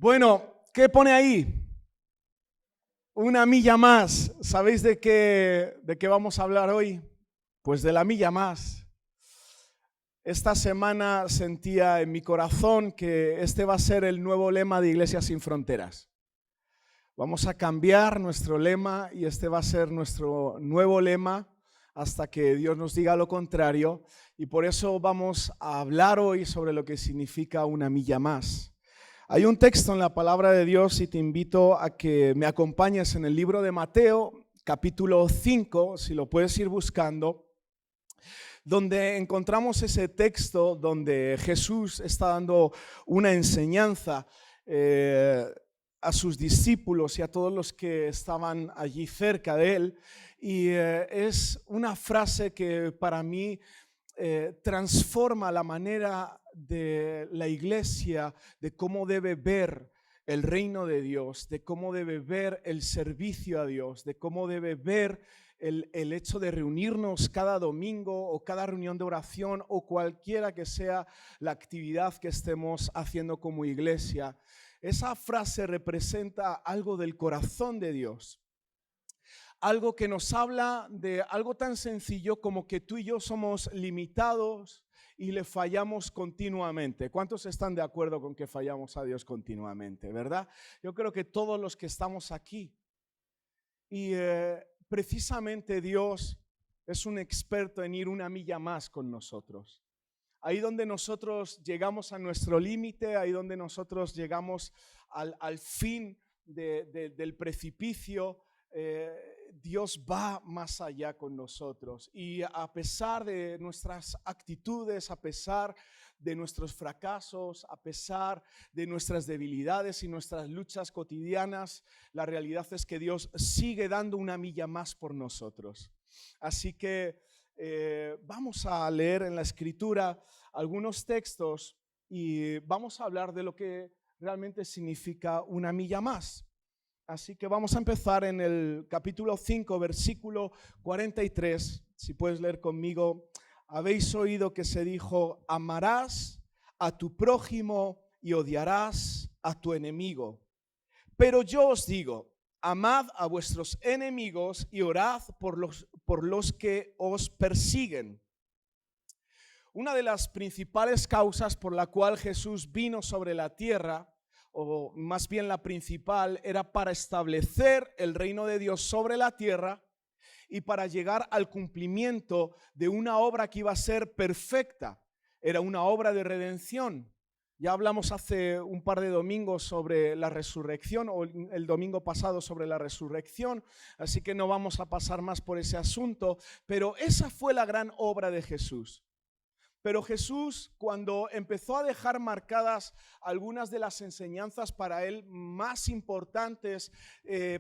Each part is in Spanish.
Bueno, ¿qué pone ahí? Una milla más. ¿Sabéis de qué vamos a hablar hoy? Pues de la milla más. Esta semana sentía en mi corazón que este va a ser el nuevo lema de Iglesias Sin Fronteras. Vamos a cambiar nuestro lema y este va a ser nuestro nuevo lema hasta que Dios nos diga lo contrario. Y por eso vamos a hablar hoy sobre lo que significa una milla más. Hay un texto en la palabra de Dios y te invito a que me acompañes en el libro de Mateo, capítulo 5, si lo puedes ir buscando, donde encontramos ese texto donde Jesús está dando una enseñanza a sus discípulos y a todos los que estaban allí cerca de él. Y es una frase que para mí transforma la manera de la iglesia, de cómo debe ver el reino de Dios, de cómo debe ver el servicio a Dios, de cómo debe ver el hecho de reunirnos cada domingo o cada reunión de oración o cualquiera que sea la actividad que estemos haciendo como iglesia. Esa frase representa algo del corazón de Dios. Algo que nos habla de algo tan sencillo como que tú y yo somos limitados y le fallamos continuamente. ¿Cuántos están de acuerdo con que fallamos a Dios continuamente, verdad? Yo creo que todos los que estamos aquí. Y precisamente Dios es un experto en ir una milla más con nosotros. Ahí donde nosotros llegamos a nuestro límite, ahí donde nosotros llegamos al fin del precipicio, Dios va más allá con nosotros. Y a pesar de nuestras actitudes, a pesar de nuestros fracasos, a pesar de nuestras debilidades y nuestras luchas cotidianas, la realidad es que Dios sigue dando una milla más por nosotros. Así que vamos a leer en la Escritura algunos textos y vamos a hablar de lo que realmente significa una milla más. Así que vamos a empezar en el capítulo 5, versículo 43. Si puedes leer conmigo. Habéis oído que se dijo: amarás a tu prójimo y odiarás a tu enemigo. Pero yo os digo: amad a vuestros enemigos y orad por los que os persiguen. Una de las principales causas por la cual Jesús vino sobre la tierra, o más bien la principal, era para establecer el reino de Dios sobre la tierra y para llegar al cumplimiento de una obra que iba a ser perfecta. Era una obra de redención. Ya hablamos hace un par de domingos sobre la resurrección, o el domingo pasado sobre la resurrección, así que no vamos a pasar más por ese asunto, pero esa fue la gran obra de Jesús. Pero Jesús, cuando empezó a dejar marcadas algunas de las enseñanzas para él más importantes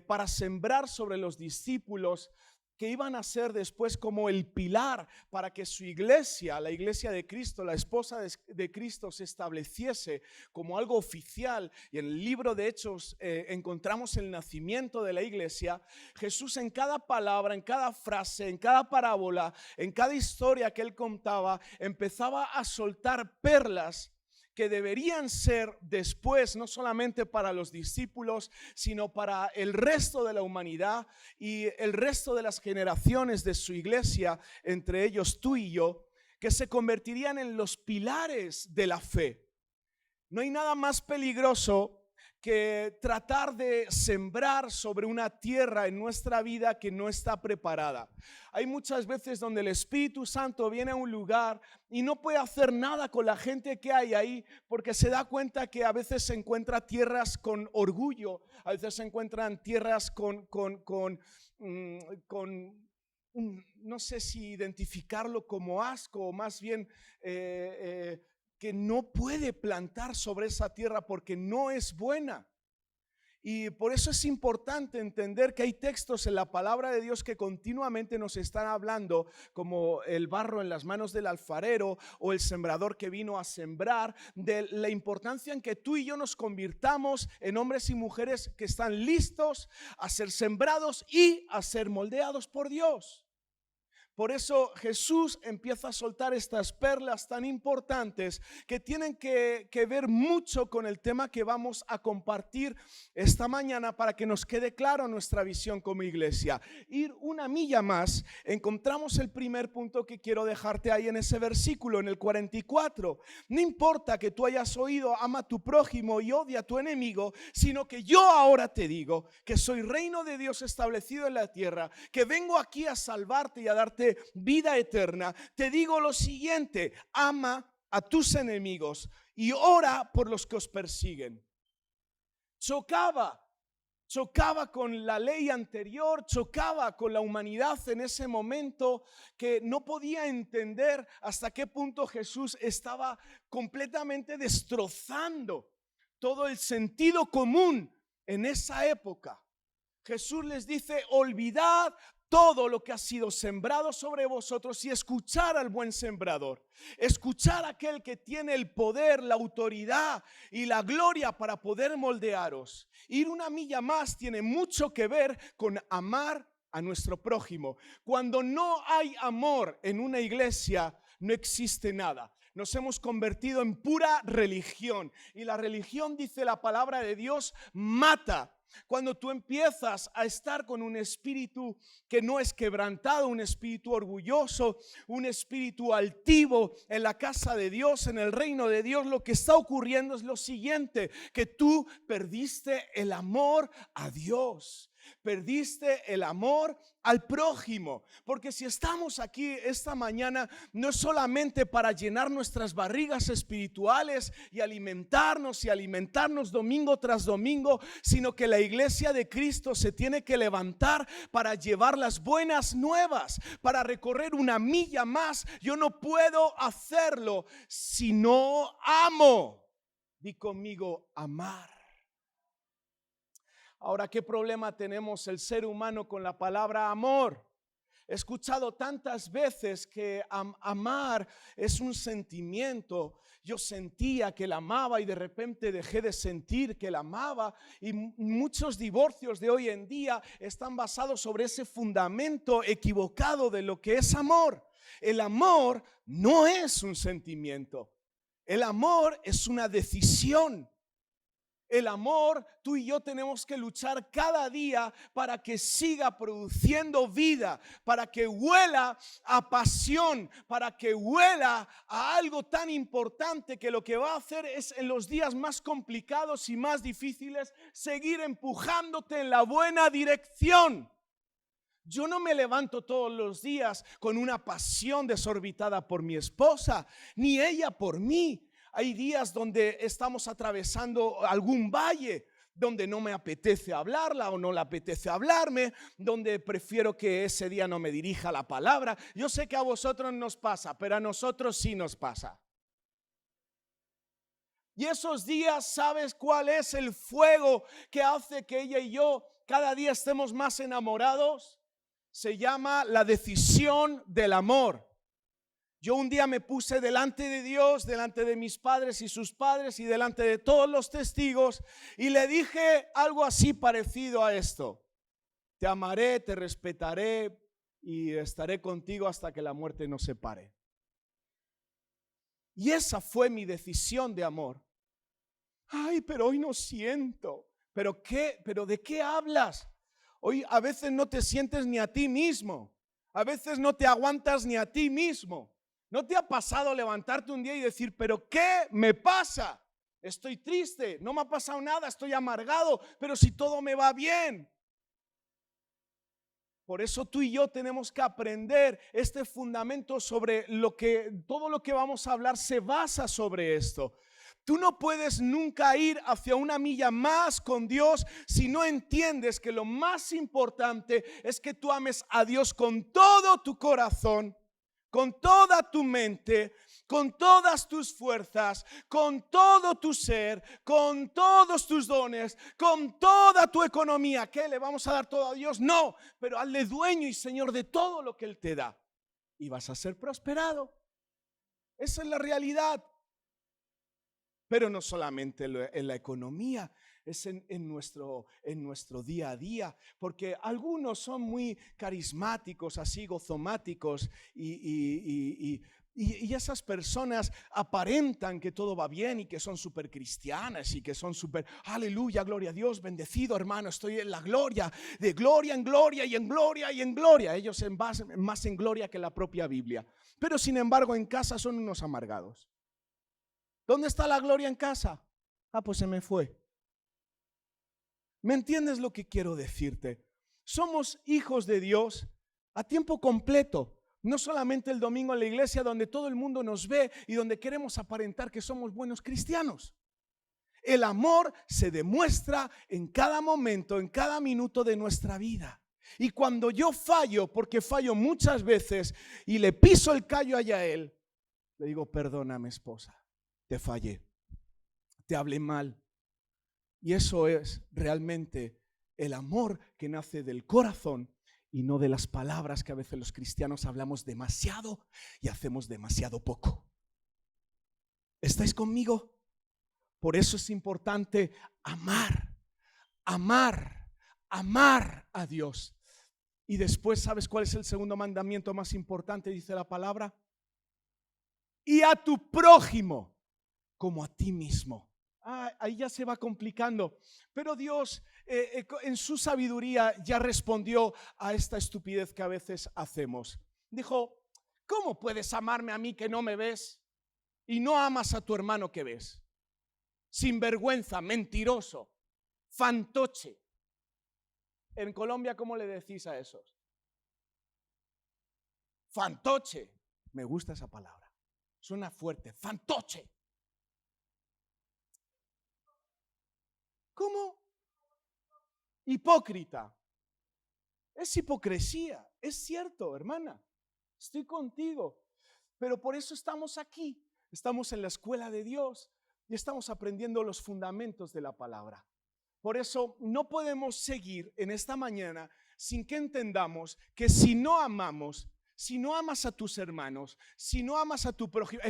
para sembrar sobre los discípulos, que iban a ser después como el pilar para que su iglesia, la iglesia de Cristo, la esposa de Cristo, se estableciese como algo oficial. Y en el libro de Hechos encontramos el nacimiento de la iglesia. Jesús, en cada palabra, en cada frase, en cada parábola, en cada historia que él contaba, empezaba a soltar perlas que deberían ser después no solamente para los discípulos, sino para el resto de la humanidad y el resto de las generaciones de su iglesia, entre ellos tú y yo, que se convertirían en los pilares de la fe. No hay nada más peligroso que tratar de sembrar sobre una tierra en nuestra vida que no está preparada. Hay muchas veces donde el Espíritu Santo viene a un lugar y no puede hacer nada con la gente que hay ahí, porque se da cuenta que a veces se encuentra tierras con orgullo, a veces se encuentran tierras no sé si identificarlo como asco, o más bien que no puede plantar sobre esa tierra porque no es buena. Y por eso es importante entender que hay textos en la palabra de Dios que continuamente nos están hablando, como el barro en las manos del alfarero o el sembrador que vino a sembrar, de la importancia en que tú y yo nos convirtamos en hombres y mujeres que están listos a ser sembrados y a ser moldeados por Dios. Por eso Jesús empieza a soltar estas perlas tan importantes que tienen que ver mucho con el tema que vamos a compartir esta mañana para que nos quede claro nuestra visión como iglesia. Ir una milla más, encontramos el primer punto que quiero dejarte ahí en ese versículo, en el 44. No importa que tú hayas oído, ama a tu prójimo y odia a tu enemigo, sino que yo ahora te digo que soy reino de Dios establecido en la tierra, que vengo aquí a salvarte y a darte vida eterna. Te digo lo siguiente: ama a tus enemigos y ora por los que os persiguen. Chocaba con la ley anterior, chocaba con la humanidad en ese momento, que no podía entender hasta qué punto Jesús estaba completamente destrozando todo el sentido común en esa época. Jesús les dice: olvidad todo lo que ha sido sembrado sobre vosotros y escuchar al buen sembrador. Escuchar a aquel que tiene el poder, la autoridad y la gloria para poder moldearos. Ir una milla más tiene mucho que ver con amar a nuestro prójimo. Cuando no hay amor en una iglesia, no existe nada. Nos hemos convertido en pura religión, y la religión, dice la palabra de Dios, mata. Cuando tú empiezas a estar con un espíritu que no es quebrantado, un espíritu orgulloso, un espíritu altivo en la casa de Dios, en el reino de Dios, lo que está ocurriendo es lo siguiente: que tú perdiste el amor a Dios. Perdiste el amor al prójimo. Porque si estamos aquí esta mañana, no es solamente para llenar nuestras barrigas espirituales y alimentarnos domingo tras domingo, sino que la iglesia de Cristo se tiene que levantar para llevar las buenas nuevas, para recorrer una milla más. Yo no puedo hacerlo si no amo. Di conmigo: amar. Ahora, ¿qué problema tenemos el ser humano con la palabra amor? He escuchado tantas veces que amar es un sentimiento. Yo sentía que la amaba y de repente dejé de sentir que la amaba. Y muchos divorcios de hoy en día están basados sobre ese fundamento equivocado de lo que es amor. El amor no es un sentimiento. El amor es una decisión. El amor, tú y yo tenemos que luchar cada día para que siga produciendo vida, para que huela a pasión, para que huela a algo tan importante que lo que va a hacer es, en los días más complicados y más difíciles, seguir empujándote en la buena dirección. Yo no me levanto todos los días con una pasión desorbitada por mi esposa, ni ella por mí. Hay días donde estamos atravesando algún valle, donde no me apetece hablarla o no le apetece hablarme, donde prefiero que ese día no me dirija la palabra. Yo sé que a vosotros nos pasa, pero a nosotros sí nos pasa. Y esos días, ¿sabes cuál es el fuego que hace que ella y yo cada día estemos más enamorados? Se llama la decisión del amor. Yo un día me puse delante de Dios, delante de mis padres y sus padres y delante de todos los testigos, y le dije algo así parecido a esto: te amaré, te respetaré y estaré contigo hasta que la muerte nos separe. Y esa fue mi decisión de amor. Ay, pero hoy no siento. ¿Pero qué? ¿Pero de qué hablas? Hoy a veces no te sientes ni a ti mismo. A veces no te aguantas ni a ti mismo. ¿No te ha pasado levantarte un día y decir: pero qué me pasa? Estoy triste, no me ha pasado nada, estoy amargado, pero si todo me va bien. Por eso tú y yo tenemos que aprender este fundamento sobre todo lo que vamos a hablar se basa sobre esto. Tú no puedes nunca ir hacia una milla más con Dios si no entiendes que lo más importante es que tú ames a Dios con todo tu corazón, con toda tu mente, con todas tus fuerzas, con todo tu ser, con todos tus dones, con toda tu economía. ¿Qué? ¿Le vamos a dar todo a Dios? No, pero hazle dueño y Señor de todo lo que Él te da, y vas a ser prosperado. Esa es la realidad. Pero no solamente en la economía. es en nuestro día a día, porque algunos son muy carismáticos, así gozomáticos, y esas personas aparentan que todo va bien y que son súper cristianas y que son súper, aleluya, gloria a Dios, bendecido hermano, estoy en la gloria, de gloria en gloria y en gloria y en gloria. Ellos más en gloria que la propia Biblia, pero sin embargo en casa son unos amargados. ¿Dónde está la gloria en casa? Pues se me fue. ¿Me entiendes lo que quiero decirte? Somos hijos de Dios a tiempo completo. No solamente el domingo en la iglesia donde todo el mundo nos ve y donde queremos aparentar que somos buenos cristianos. El amor se demuestra en cada momento, en cada minuto de nuestra vida. Y cuando yo fallo, porque fallo muchas veces y le piso el callo allá a él, le digo, perdóname esposa, te fallé, te hablé mal. Y eso es realmente el amor que nace del corazón y no de las palabras, que a veces los cristianos hablamos demasiado y hacemos demasiado poco. ¿Estáis conmigo? Por eso es importante amar a Dios. Y después, ¿sabes cuál es el segundo mandamiento más importante? Dice la palabra: y a tu prójimo como a ti mismo. Ahí ya se va complicando, pero Dios en su sabiduría ya respondió a esta estupidez que a veces hacemos. Dijo, ¿cómo puedes amarme a mí que no me ves y no amas a tu hermano que ves? Sinvergüenza, mentiroso, fantoche. En Colombia, ¿cómo le decís a esos? Fantoche. Me gusta esa palabra, suena fuerte, fantoche. ¿Cómo? Hipócrita. Es hipocresía. Es cierto, hermana. Estoy contigo. Pero por eso estamos aquí. Estamos en la escuela de Dios y estamos aprendiendo los fundamentos de la palabra. Por eso no podemos seguir en esta mañana sin que entendamos que si no amamos, si no amas a tus hermanos, si no amas a tu prójimo,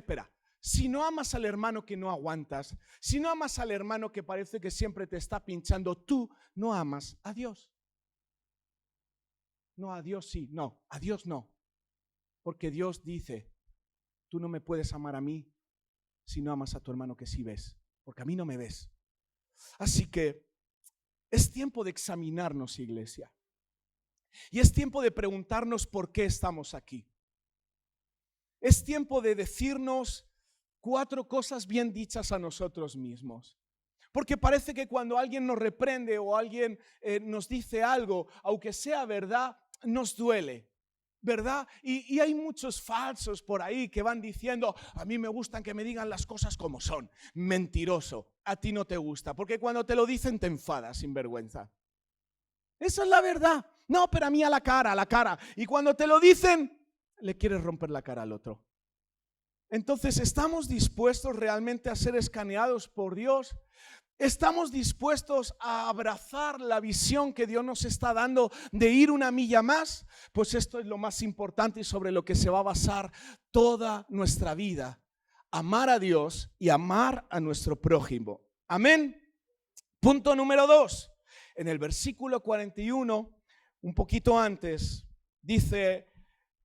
si no amas al hermano que no aguantas, si no amas al hermano que parece que siempre te está pinchando, tú no amas a Dios. No, a Dios sí, no, a Dios no. Porque Dios dice, tú no me puedes amar a mí si no amas a tu hermano que sí ves, porque a mí no me ves. Así que es tiempo de examinarnos, iglesia. Y es tiempo de preguntarnos por qué estamos aquí. Es tiempo de decirnos 4 cosas bien dichas a nosotros mismos. Porque parece que cuando alguien nos reprende o alguien nos dice algo, aunque sea verdad, nos duele, ¿verdad? Y hay muchos falsos por ahí que van diciendo, a mí me gustan que me digan las cosas como son. Mentiroso, a ti no te gusta, porque cuando te lo dicen te enfadas, sinvergüenza. Esa es la verdad. No, pero a mí a la cara. Y cuando te lo dicen, le quieres romper la cara al otro. Entonces, ¿estamos dispuestos realmente a ser escaneados por Dios? ¿Estamos dispuestos a abrazar la visión que Dios nos está dando de ir una milla más? Pues esto es lo más importante y sobre lo que se va a basar toda nuestra vida. Amar a Dios y amar a nuestro prójimo. Amén. Punto número 2. En el versículo 41, un poquito antes, dice,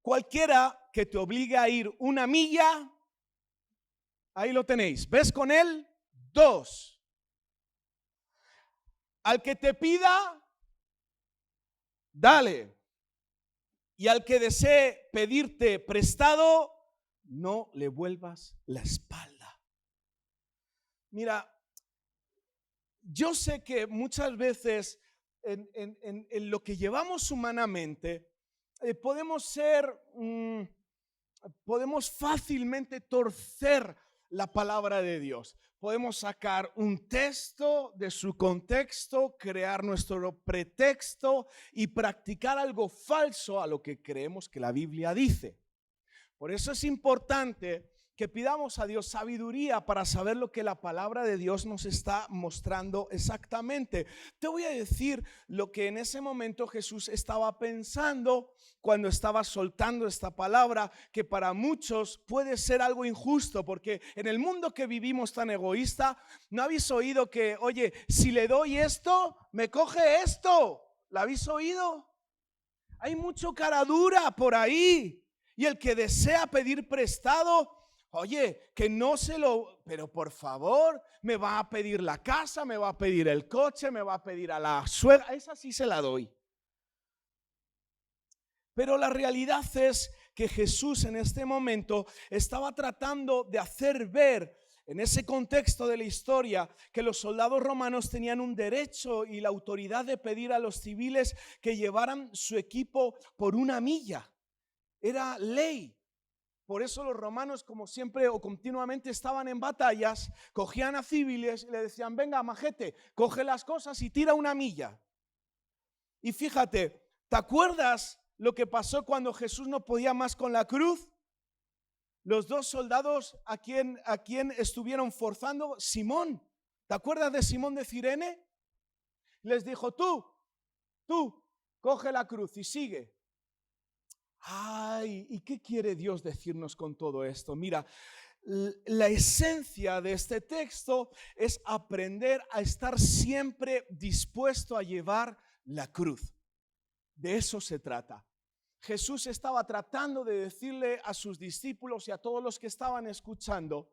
cualquiera que te obligue a ir una milla, ahí lo tenéis, ¿ves con él? 2. Al que te pida, dale. Y al que desee pedirte prestado, no le vuelvas la espalda. Mira, yo sé que muchas veces en lo que llevamos humanamente, podemos fácilmente torcer la palabra de Dios. Podemos sacar un texto de su contexto, crear nuestro pretexto y practicar algo falso a lo que creemos que la Biblia dice. Por eso es importante que pidamos a Dios sabiduría para saber lo que la palabra de Dios nos está mostrando exactamente. Te voy a decir lo que en ese momento Jesús estaba pensando cuando estaba soltando esta palabra, que para muchos puede ser algo injusto, porque en el mundo que vivimos tan egoísta, ¿no habéis oído que, oye, si le doy esto, me coge esto? ¿La habéis oído? Hay mucho cara dura por ahí. Y el que desea pedir prestado, oye, que no se lo, pero por favor, me va a pedir la casa, me va a pedir el coche, me va a pedir a la suegra, esa sí se la doy. Pero la realidad es que Jesús en este momento estaba tratando de hacer ver, en ese contexto de la historia, que los soldados romanos tenían un derecho y la autoridad de pedir a los civiles que llevaran su equipo por una milla. Era ley. Por eso los romanos, como siempre o continuamente estaban en batallas, cogían a civiles y le decían, venga, majete, coge las cosas y tira una milla. Y fíjate, ¿te acuerdas lo que pasó cuando Jesús no podía más con la cruz? Los dos soldados a quien estuvieron forzando, Simón. ¿Te acuerdas de Simón de Cirene? Les dijo, tú, coge la cruz y sigue. Ay, ¿y qué quiere Dios decirnos con todo esto? Mira, la esencia de este texto es aprender a estar siempre dispuesto a llevar la cruz. De eso se trata. Jesús estaba tratando de decirle a sus discípulos y a todos los que estaban escuchando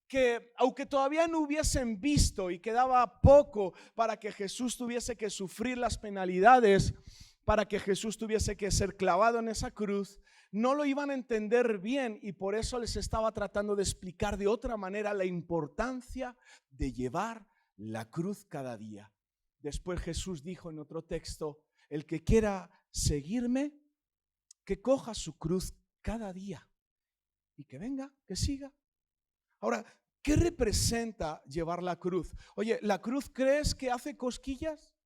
que aunque todavía no hubiesen visto y quedaba poco para que Jesús tuviese que sufrir las penalidades, para que Jesús tuviese que ser clavado en esa cruz, no lo iban a entender bien y por eso les estaba tratando de explicar de otra manera la importancia de llevar la cruz cada día. Después Jesús dijo en otro texto, el que quiera seguirme, que coja su cruz cada día y que venga, que siga. Ahora, ¿qué representa llevar la cruz? Oye, ¿la cruz crees que hace cosquillas?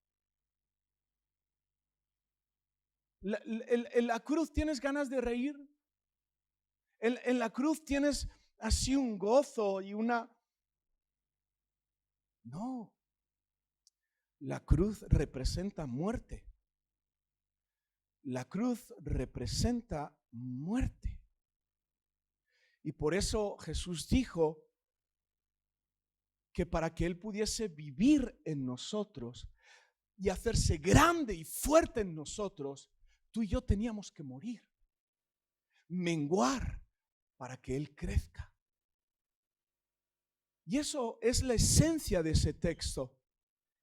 En la cruz tienes ganas de reír. En la cruz tienes así un gozo y una... No. La cruz representa muerte. La cruz representa muerte. Y por eso Jesús dijo que para que Él pudiese vivir en nosotros y hacerse grande y fuerte en nosotros, tú y yo teníamos que morir, menguar para que Él crezca. Y eso es la esencia de ese texto.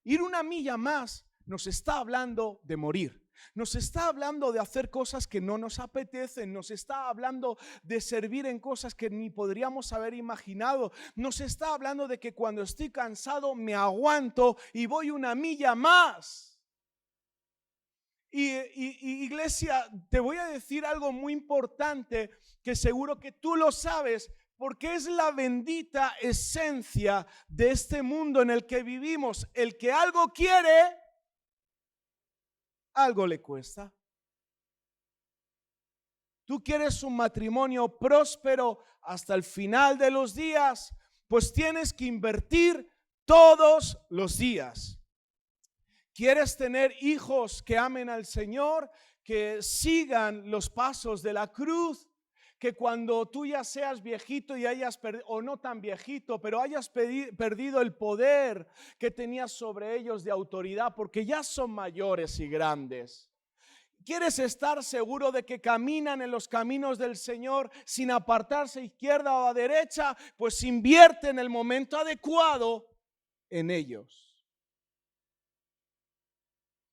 Ir una milla más nos está hablando de morir. Nos está hablando de hacer cosas que no nos apetecen. Nos está hablando de servir en cosas que ni podríamos haber imaginado. Nos está hablando de que cuando estoy cansado me aguanto y voy una milla más. Y iglesia, te voy a decir algo muy importante que seguro que tú lo sabes, porque es la bendita esencia de este mundo en el que vivimos. El que algo quiere, algo le cuesta. Tú quieres un matrimonio próspero hasta el final de los días, pues tienes que invertir todos los días. ¿Quieres tener hijos que amen al Señor, que sigan los pasos de la cruz? Que cuando tú ya seas viejito y hayas perdido, o no tan viejito, pero hayas perdido el poder que tenías sobre ellos de autoridad, porque ya son mayores y grandes. ¿Quieres estar seguro de que caminan en los caminos del Señor sin apartarse a izquierda o a derecha? Pues invierte en el momento adecuado en ellos.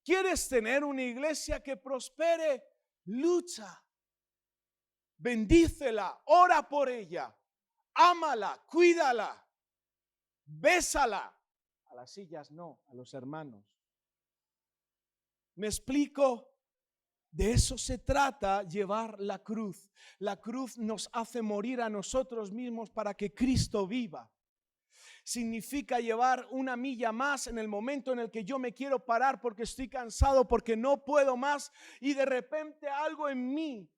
¿Quieres tener una iglesia que prospere? Lucha. Bendícela, ora por ella, ámala, cuídala, bésala. A las sillas no, a los hermanos. ¿Me explico? De eso se trata, llevar la cruz. La cruz nos hace morir a nosotros mismos para que Cristo viva. Significa llevar una milla más en el momento en el que yo me quiero parar porque estoy cansado, porque no puedo más y de repente algo en mí,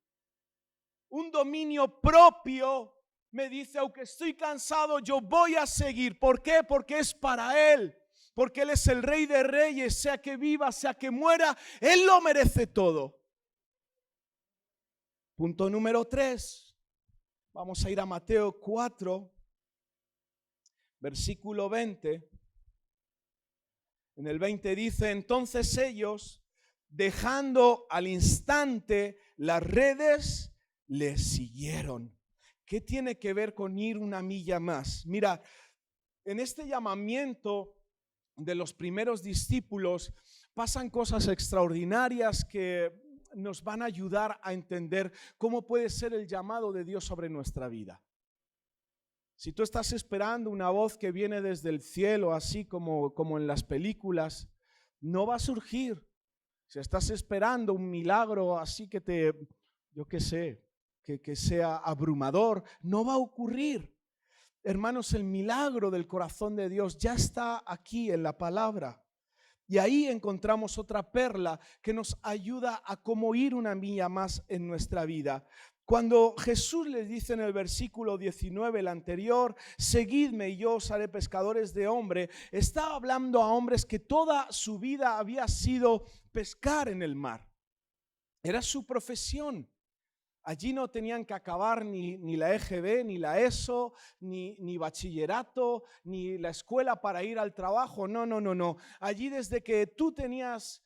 un dominio propio, me dice, aunque estoy cansado, yo voy a seguir. ¿Por qué? Porque es para Él. Porque Él es el Rey de Reyes, sea que viva, sea que muera, Él lo merece todo. Punto número 3. Vamos a ir a Mateo 4, versículo 20. En el 20 dice, entonces ellos, dejando al instante las redes, le siguieron. ¿Qué tiene que ver con ir una milla más? Mira, en este llamamiento de los primeros discípulos pasan cosas extraordinarias que nos van a ayudar a entender cómo puede ser el llamado de Dios sobre nuestra vida. Si tú estás esperando una voz que viene desde el cielo, así como en las películas, no va a surgir. Si estás esperando un milagro así que sea abrumador, no va a ocurrir. Hermanos, el milagro del corazón de Dios ya está aquí en la palabra. Y ahí encontramos otra perla que nos ayuda a cómo ir una milla más en nuestra vida. Cuando Jesús les dice en el versículo 19, el anterior, seguidme y yo os haré pescadores de hombre, está hablando a hombres que toda su vida había sido pescar en el mar. Era su profesión. Allí no tenían que acabar ni la EGB, ni la ESO, ni bachillerato, ni la escuela para ir al trabajo. No. Allí desde que tú tenías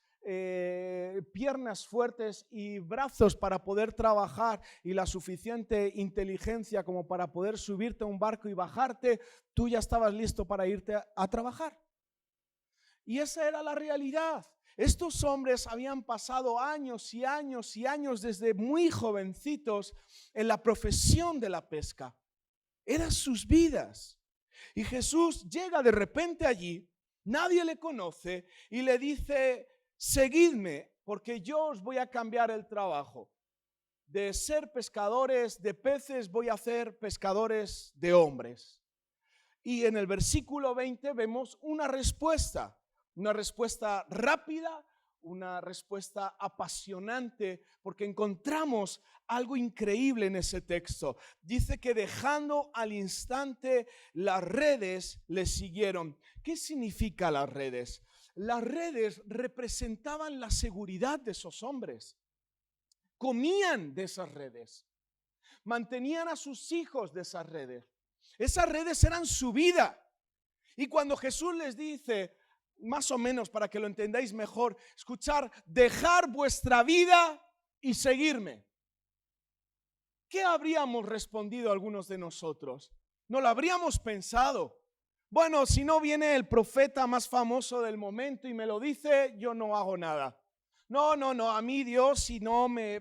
piernas fuertes y brazos para poder trabajar y la suficiente inteligencia como para poder subirte a un barco y bajarte, tú ya estabas listo para irte a trabajar. Y esa era la realidad. Estos hombres habían pasado años y años y años desde muy jovencitos en la profesión de la pesca. Eran sus vidas. Y Jesús llega de repente allí, nadie le conoce y le dice, seguidme porque yo os voy a cambiar el trabajo. De ser pescadores de peces voy a hacer pescadores de hombres. Y en el versículo 20 vemos una respuesta rápida, una respuesta apasionante, porque encontramos algo increíble en ese texto. Dice que dejando al instante las redes, le siguieron. ¿Qué significa las redes? Las redes representaban la seguridad de esos hombres. Comían de esas redes, mantenían a sus hijos de esas redes. Esas redes eran su vida. Y cuando Jesús les dice, más o menos para que lo entendáis mejor, escuchar, dejar vuestra vida y seguirme. ¿Qué habríamos respondido algunos de nosotros? No lo habríamos pensado. Bueno, si no viene el profeta más famoso del momento y me lo dice, yo no hago nada. No, a mí Dios si no me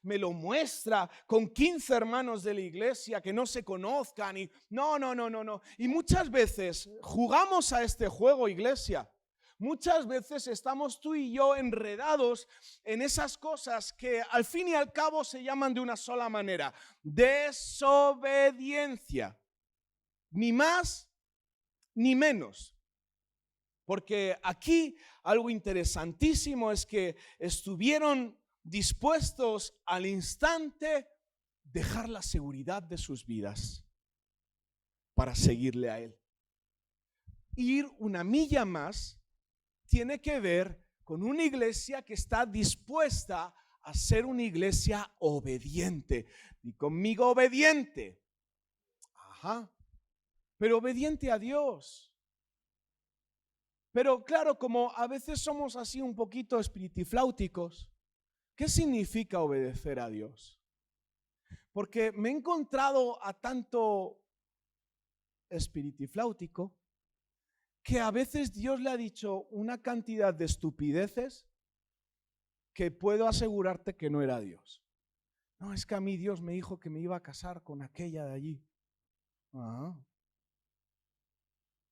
lo muestra con 15 hermanos de la iglesia que no se conozcan y no. Y muchas veces jugamos a este juego, iglesia. Muchas veces estamos tú y yo enredados en esas cosas que al fin y al cabo se llaman de una sola manera: desobediencia. Ni más ni menos. Porque aquí algo interesantísimo es que estuvieron dispuestos al instante dejar la seguridad de sus vidas para seguirle a Él. Ir una milla más tiene que ver con una iglesia que está dispuesta a ser una iglesia obediente. Y conmigo obediente. Pero obediente a Dios. Pero claro, como a veces somos así un poquito espiritifláuticos, ¿qué significa obedecer a Dios? Porque me he encontrado a tanto espiritifláutico que a veces Dios le ha dicho una cantidad de estupideces que puedo asegurarte que no era Dios. No, es que a mí Dios me dijo que me iba a casar con aquella de allí.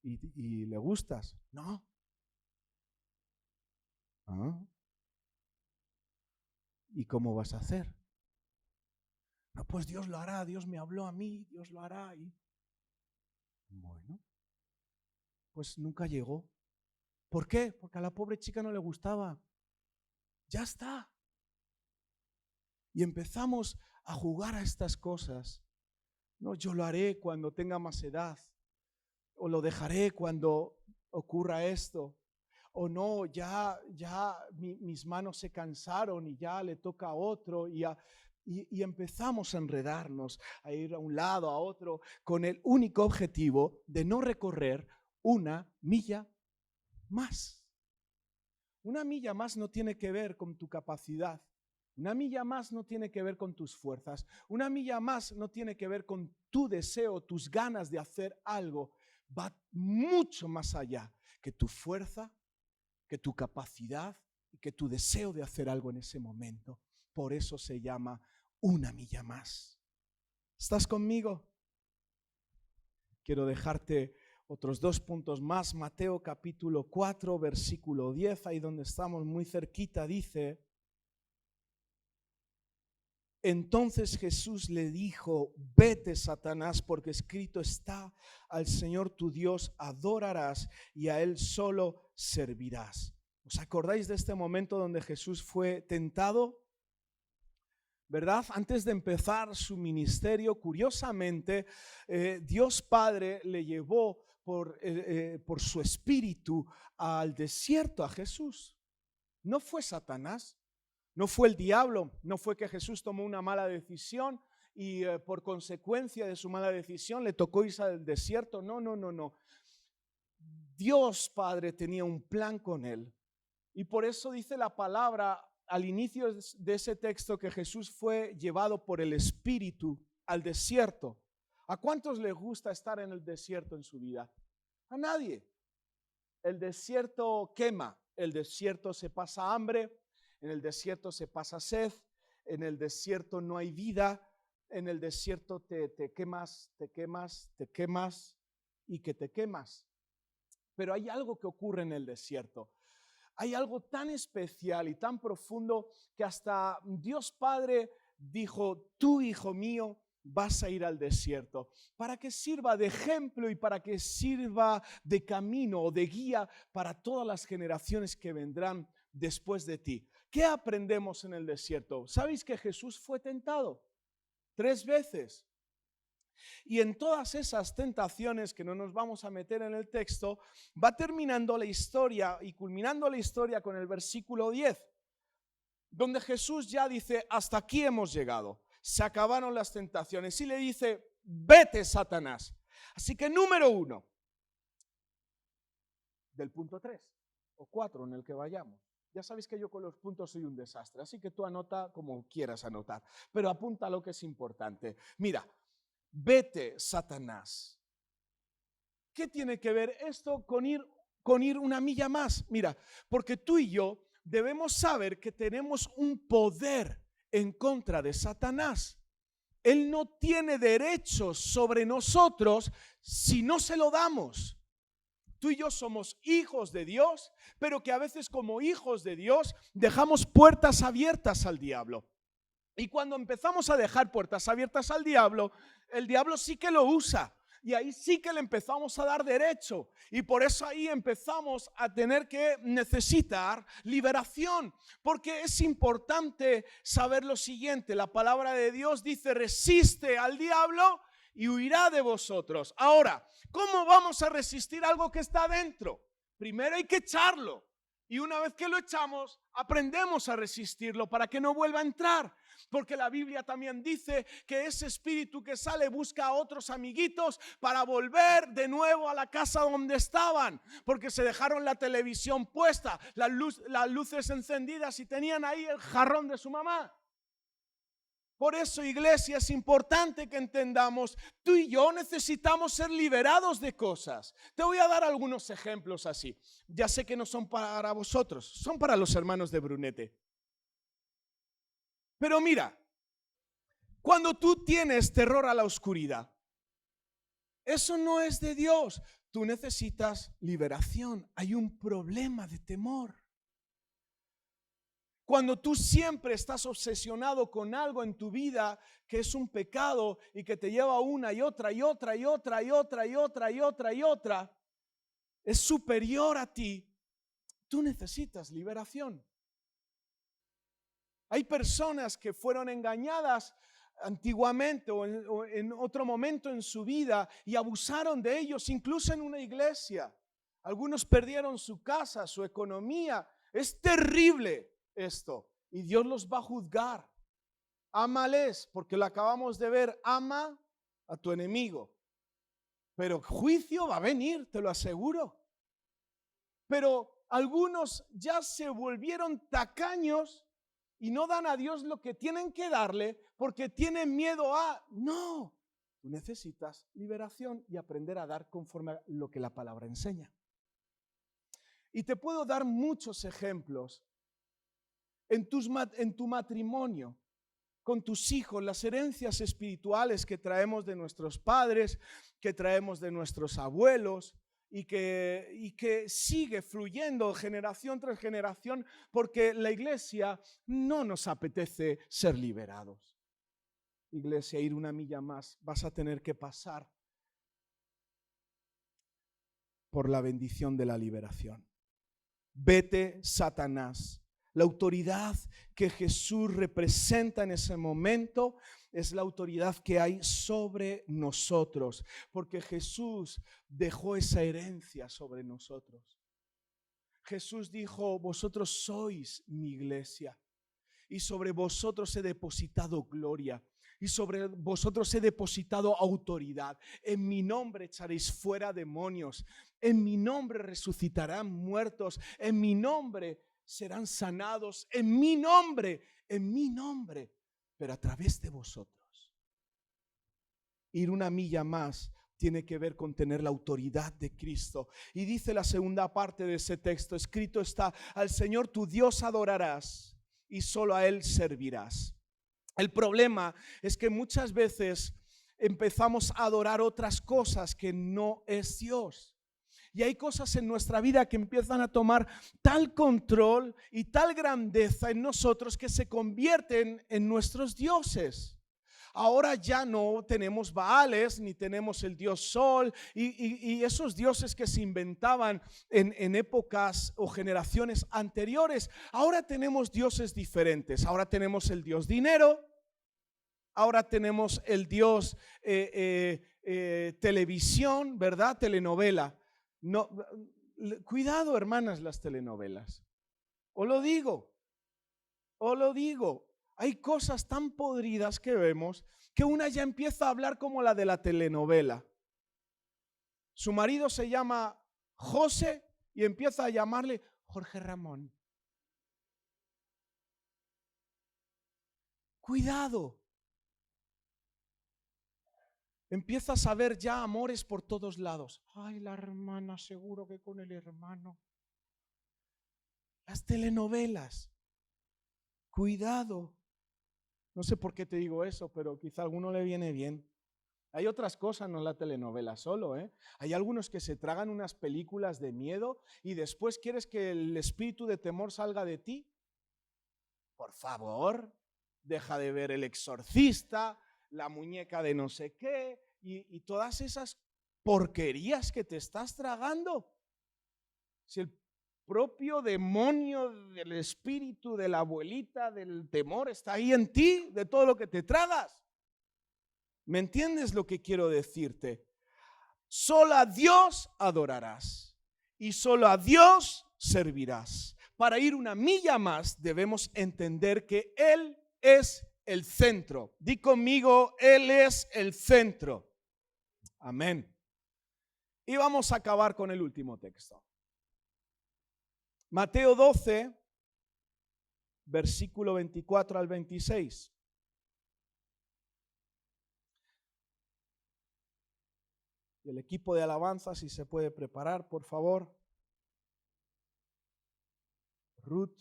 ¿Y le gustas? No. ¿Y cómo vas a hacer? No, pues Dios lo hará, Dios me habló a mí, Dios lo hará. Bueno, pues nunca llegó. ¿Por qué? Porque a la pobre chica no le gustaba. Ya está. Y empezamos a jugar a estas cosas No, yo lo haré cuando tenga más edad. O lo dejaré cuando ocurra esto. O no, ya mis manos se cansaron y ya le toca a otro. Y empezamos a enredarnos, a ir a un lado, a otro, con el único objetivo de no recorrer una milla más. Una milla más no tiene que ver con tu capacidad. Una milla más no tiene que ver con tus fuerzas. Una milla más no tiene que ver con tu deseo, tus ganas de hacer algo. Va mucho más allá que tu fuerza, que tu capacidad y que tu deseo de hacer algo en ese momento. Por eso se llama una milla más. ¿Estás conmigo? Quiero dejarte otros 2 puntos más. Mateo capítulo 4, versículo 10, ahí donde estamos muy cerquita, dice: entonces Jesús le dijo: vete, Satanás, porque escrito está, al Señor tu Dios adorarás y a Él solo servirás. ¿Os acordáis de este momento donde Jesús fue tentado? ¿Verdad? Antes de empezar su ministerio, curiosamente, Dios Padre le llevó por su espíritu al desierto a Jesús. No fue Satanás. No fue el diablo, no fue que Jesús tomó una mala decisión y por consecuencia de su mala decisión le tocó irse al desierto. No. Dios Padre tenía un plan con él. Y por eso dice la palabra al inicio de ese texto que Jesús fue llevado por el Espíritu al desierto. ¿A cuántos les gusta estar en el desierto en su vida? A nadie. El desierto quema, el desierto se pasa hambre. En el desierto se pasa sed, en el desierto no hay vida, en el desierto te quemas y que te quemas. Pero hay algo que ocurre en el desierto. Hay algo tan especial y tan profundo que hasta Dios Padre dijo: tú, hijo mío, vas a ir al desierto, para que sirva de ejemplo y para que sirva de camino o de guía para todas las generaciones que vendrán después de ti. ¿Qué aprendemos en el desierto? ¿Sabéis que Jesús fue tentado 3 veces? Y en todas esas tentaciones, que no nos vamos a meter en el texto, va terminando la historia y culminando la historia con el versículo 10, donde Jesús ya dice: hasta aquí hemos llegado, se acabaron las tentaciones, y le dice: vete, Satanás. Así que número 1, del punto 3 o 4 en el que vayamos. Ya sabéis que yo con los puntos soy un desastre, así que tú anota como quieras anotar, pero apunta lo que es importante. Mira, vete, Satanás. ¿Qué tiene que ver esto con ir una milla más? Mira, porque tú y yo debemos saber que tenemos un poder en contra de Satanás. Él no tiene derechos sobre nosotros si no se lo damos. Tú y yo somos hijos de Dios, pero que a veces como hijos de Dios dejamos puertas abiertas al diablo. Y cuando empezamos a dejar puertas abiertas al diablo, el diablo sí que lo usa. Y ahí sí que le empezamos a dar derecho. Y por eso ahí empezamos a tener que necesitar liberación. Porque es importante saber lo siguiente. La palabra de Dios dice: resiste al diablo y huirá de vosotros. Ahora, ¿cómo vamos a resistir algo que está dentro? Primero hay que echarlo. Y una vez que lo echamos, aprendemos a resistirlo para que no vuelva a entrar. Porque la Biblia también dice que ese espíritu que sale busca a otros amiguitos para volver de nuevo a la casa donde estaban. Porque se dejaron la televisión puesta, las luces encendidas y tenían ahí el jarrón de su mamá. Por eso, iglesia, es importante que entendamos, tú y yo necesitamos ser liberados de cosas. Te voy a dar algunos ejemplos así. Ya sé que no son para vosotros, son para los hermanos de Brunete. Pero mira, cuando tú tienes terror a la oscuridad, eso no es de Dios. Tú necesitas liberación. Hay un problema de temor. Cuando tú siempre estás obsesionado con algo en tu vida que es un pecado y que te lleva una y otra, es superior a ti, tú necesitas liberación. Hay personas que fueron engañadas antiguamente o en otro momento en su vida y abusaron de ellos, incluso en una iglesia. Algunos perdieron su casa, su economía. Es terrible esto y Dios los va a juzgar. Ámales, porque lo acabamos de ver, ama a tu enemigo. Pero juicio va a venir, te lo aseguro. Pero algunos ya se volvieron tacaños y no dan a Dios lo que tienen que darle porque tienen miedo a... No, tú necesitas liberación y aprender a dar conforme a lo que la palabra enseña. Y te puedo dar muchos ejemplos en tu matrimonio, con tus hijos, las herencias espirituales que traemos de nuestros padres, que traemos de nuestros abuelos y que sigue fluyendo generación tras generación porque la iglesia no nos apetece ser liberados. Iglesia, ir una milla más, vas a tener que pasar por la bendición de la liberación. Vete, Satanás. La autoridad que Jesús representa en ese momento es la autoridad que hay sobre nosotros, porque Jesús dejó esa herencia sobre nosotros. Jesús dijo, vosotros sois mi iglesia y sobre vosotros he depositado gloria. Y sobre vosotros he depositado autoridad. En mi nombre echaréis fuera demonios. En mi nombre resucitarán muertos. En mi nombre serán sanados. En mi nombre. Pero a través de vosotros. Ir una milla más tiene que ver con tener la autoridad de Cristo. Y dice la segunda parte de ese texto, escrito está, al Señor tu Dios adorarás y solo a Él servirás. El problema es que muchas veces empezamos a adorar otras cosas que no es Dios. Y hay cosas en nuestra vida que empiezan a tomar tal control y tal grandeza en nosotros que se convierten en nuestros dioses. Ahora ya no tenemos Baales, ni tenemos el dios Sol y esos dioses que se inventaban en épocas o generaciones anteriores. Ahora tenemos dioses diferentes. Ahora tenemos el dios dinero, ahora tenemos el dios televisión, ¿verdad? Telenovela. No, cuidado, hermanas, las telenovelas. Os lo digo. Hay cosas tan podridas que vemos que una ya empieza a hablar como la de la telenovela. Su marido se llama José y empieza a llamarle Jorge Ramón. Cuidado. Empiezas a ver ya amores por todos lados. Ay, la hermana, seguro que con el hermano. Las telenovelas. Cuidado. No sé por qué te digo eso, pero quizá a alguno le viene bien. Hay otras cosas, no la telenovela solo, ¿eh? Hay algunos que se tragan unas películas de miedo y después quieres que el espíritu de temor salga de ti. Por favor, deja de ver El Exorcista, la muñeca de no sé qué y todas esas porquerías que te estás tragando. Si el propio demonio del espíritu de la abuelita del temor está ahí en ti, de todo lo que te tragas. ¿Me entiendes lo que quiero decirte? Solo a Dios adorarás y solo a Dios servirás. Para ir una milla más debemos entender que Él es el centro. Di conmigo, Él es el centro. Amén. Y vamos a acabar con el último texto. Mateo 12, versículo 24 al 26. Y el equipo de alabanza, si se puede preparar, por favor. Ruth.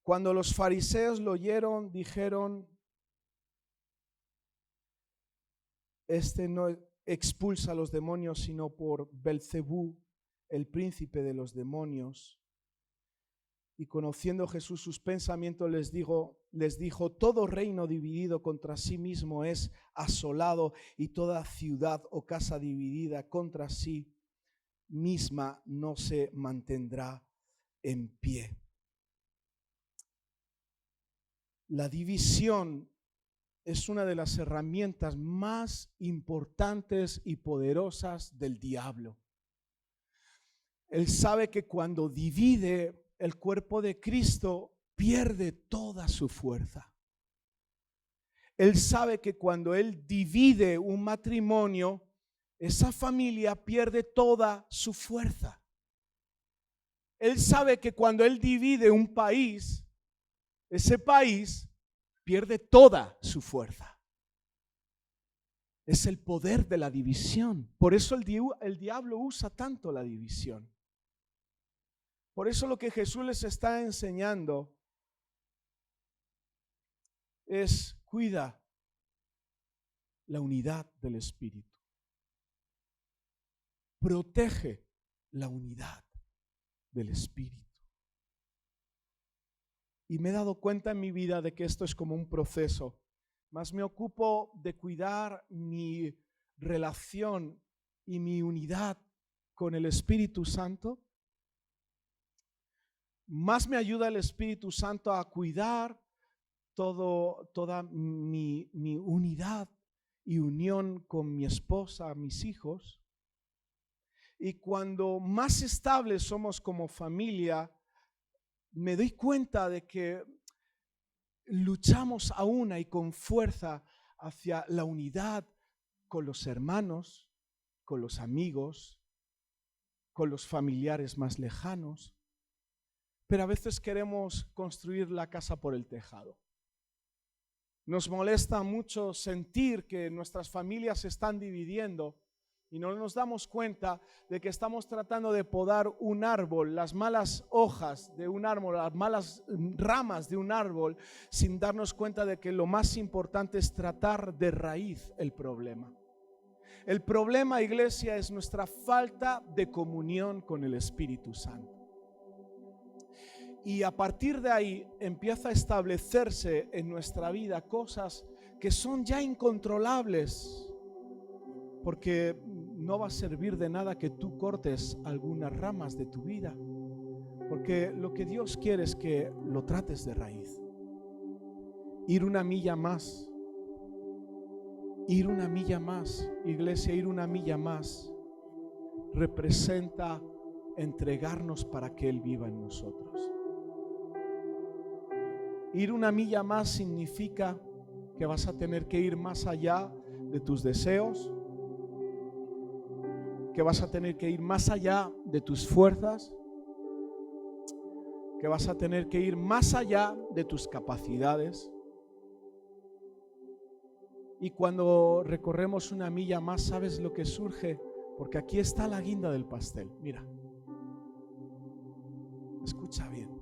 Cuando los fariseos lo oyeron, dijeron: este no expulsa a los demonios, sino por Belcebú, el príncipe de los demonios. Y conociendo Jesús sus pensamientos, les dijo: todo reino dividido contra sí mismo es asolado, y toda ciudad o casa dividida contra sí misma no se mantendrá en pie. La división es una de las herramientas más importantes y poderosas del diablo. Él sabe que cuando divide el cuerpo de Cristo, pierde toda su fuerza. Él sabe que cuando Él divide un matrimonio, esa familia pierde toda su fuerza. Él sabe que cuando Él divide un país, ese país pierde toda su fuerza. Es el poder de la división. Por eso el diablo usa tanto la división. Por eso lo que Jesús les está enseñando es: cuida la unidad del Espíritu. Protege la unidad del Espíritu. Y me he dado cuenta en mi vida de que esto es como un proceso. Más me ocupo de cuidar mi relación y mi unidad con el Espíritu Santo. Más me ayuda el Espíritu Santo a cuidar toda mi unidad y unión con mi esposa, mis hijos. Y cuando más estables somos como familia, me doy cuenta de que luchamos a una y con fuerza hacia la unidad con los hermanos, con los amigos, con los familiares más lejanos. Pero a veces queremos construir la casa por el tejado. Nos molesta mucho sentir que nuestras familias se están dividiendo y no nos damos cuenta de que estamos tratando de podar un árbol, las malas hojas de un árbol, las malas ramas de un árbol, sin darnos cuenta de que lo más importante es tratar de raíz el problema. El problema, iglesia, es nuestra falta de comunión con el Espíritu Santo. Y a partir de ahí empieza a establecerse en nuestra vida cosas que son ya incontrolables, porque no va a servir de nada que tú cortes algunas ramas de tu vida, porque lo que Dios quiere es que lo trates de raíz. Ir una milla más, iglesia, ir una milla más representa entregarnos para que Él viva en nosotros. Ir una milla más significa que vas a tener que ir más allá de tus deseos, que vas a tener que ir más allá de tus fuerzas, que vas a tener que ir más allá de tus capacidades. Y cuando recorremos una milla más, ¿sabes lo que surge? Porque aquí está la guinda del pastel. Mira, escucha bien.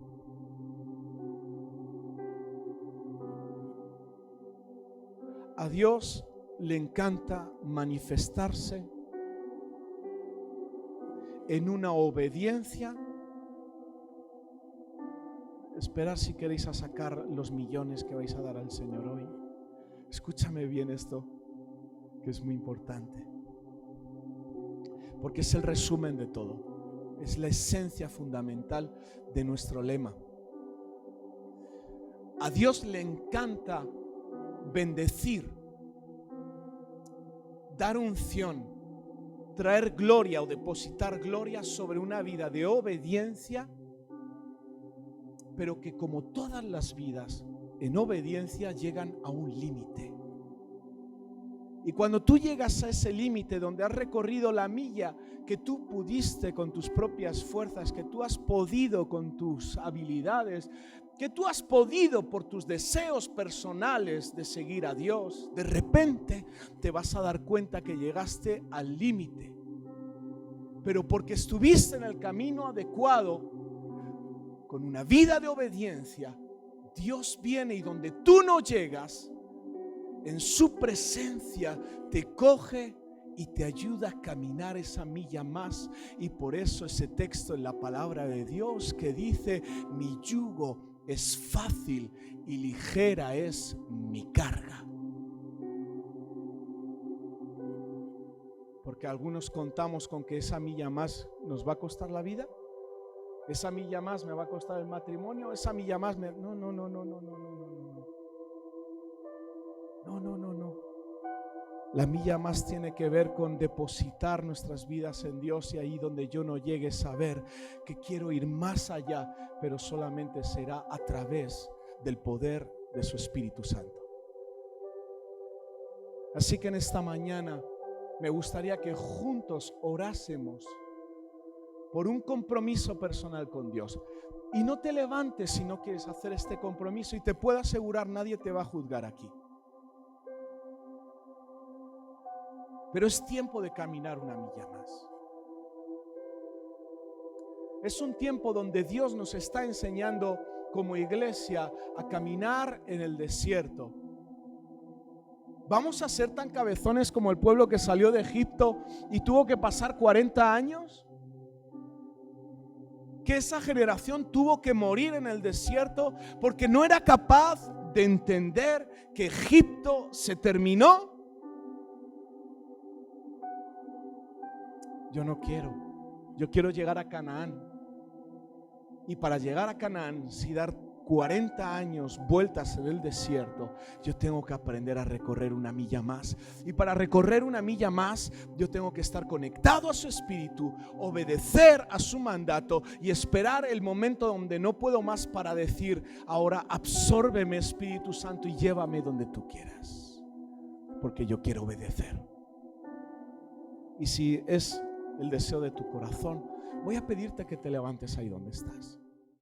A Dios le encanta manifestarse en una obediencia. Esperad si queréis a sacar los millones que vais a dar al Señor hoy. Escúchame bien esto, que es muy importante, porque es el resumen de todo, es la esencia fundamental de nuestro lema. A Dios le encanta bendecir, dar unción, traer gloria o depositar gloria sobre una vida de obediencia, pero que como todas las vidas en obediencia llegan a un límite. Y cuando tú llegas a ese límite donde has recorrido la milla que tú pudiste con tus propias fuerzas, que tú has podido con tus habilidades, que tú has podido por tus deseos personales de seguir a Dios, de repente te vas a dar cuenta que llegaste al límite. Pero porque estuviste en el camino adecuado, con una vida de obediencia, Dios viene y donde tú no llegas, en su presencia te coge y te ayuda a caminar esa milla más. Y por eso ese texto en la palabra de Dios que dice: mi yugo es fácil y ligera es mi carga. Porque algunos contamos con que esa milla más nos va a costar la vida. esa milla más me va a costar el matrimonio, esa milla más me... No. La milla más tiene que ver con depositar nuestras vidas en Dios, y ahí donde yo no llegue a saber que quiero ir más allá, pero solamente será a través del poder de su Espíritu Santo. Así que en esta mañana me gustaría que juntos orásemos por un compromiso personal con Dios. Y no te levantes si no quieres hacer este compromiso, y te puedo asegurar, nadie te va a juzgar aquí. Pero es tiempo de caminar una milla más. Es un tiempo donde Dios nos está enseñando como iglesia a caminar en el desierto. ¿Vamos a ser tan cabezones como el pueblo que salió de Egipto y tuvo que pasar 40 años? Que esa generación tuvo que morir en el desierto porque no era capaz de entender que Egipto se terminó. Yo quiero llegar a Canaán. Y para llegar a Canaán, si dar 40 años vueltas en el desierto, yo tengo que aprender a recorrer una milla más. Y para recorrer una milla más, yo tengo que estar conectado a su Espíritu, obedecer a su mandato y esperar el momento donde no puedo más para decir: ahora absórbeme, Espíritu Santo, y llévame donde tú quieras, porque yo quiero obedecer. Y si es el deseo de tu corazón, voy a pedirte que te levantes ahí donde estás.